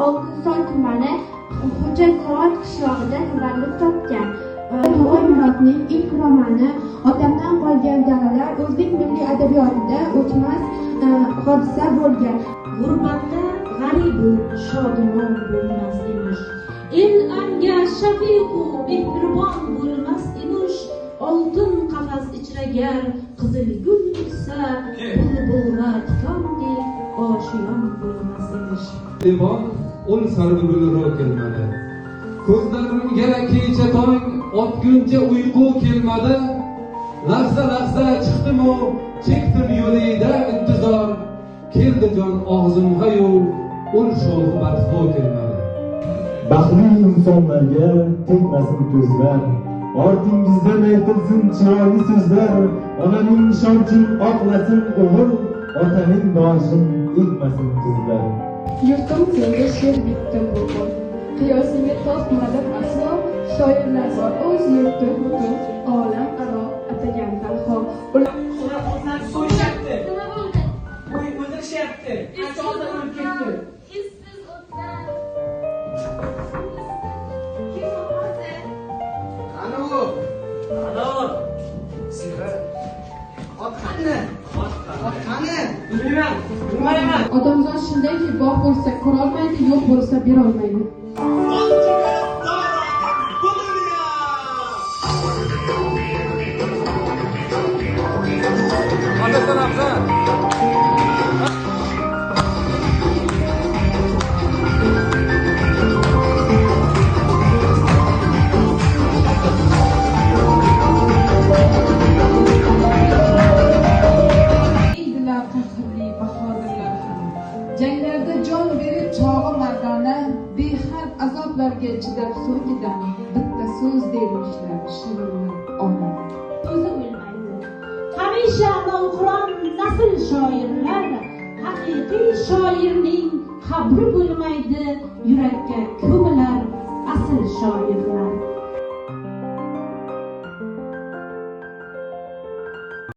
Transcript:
Oltinsoy tumani Xo'ja Qirot qishlog'ida tavallud topgan. Tog'ay Murodning ilk romani Otamdan qolgan daralar o'zbek milliy adabiyotida o'chmas hodisa bo'lgan. G'urbatda g'aribu shodumon bo'lmas emish. El anga shafiqu mehribon bo'lmas emish. Oltin qafas ichragar qizil gul esa bulbulga tikondek oshiyon bo'lmas emish. Limon ul sargulro kelmadi. Ko'zlarimga kecha tong otguncha uyqu kelmadi. Lahza chiqdim-u, chekdim yo'lida intizor. Keldi jon og'zimga yo'l, ul sho'x badxo kelmadi. Baxtli insonlarga tegmasin ko'zlar, ortingizdan aytilsin chiroyli so'zlar. Onaning ishonchin oqlasin o'g'il, otaning boshin egmasin qizlar. Yurtim senga she'r bitdim bugun, qiyosinga topmadim aslo. Shoirlar bor o'z yurti butun, olam aro atagan tanho. Ular so'yishyapti. Nima bo'ldi? O'ldirishyapti. Ancha oldin o'lib ketdi. Izsiz o'tlar. Alo. Sira. Ot qani? Bilmayman. Odamzod shundayki, bor bo'lsa ko'rolmaydi, yo'q bo'lsa berolmaydi. Janglarda jon berib chog'i mardona, behad azoblarga chidab so'kidan, bitta so'z dermishlar shirinlar ona. O'zi o'lmaydi. Hamisha navqiron nasl shoirlar, haqiqiy shoirning qabri bo'lmaydi, yurakka ko'milar asl shoirlar.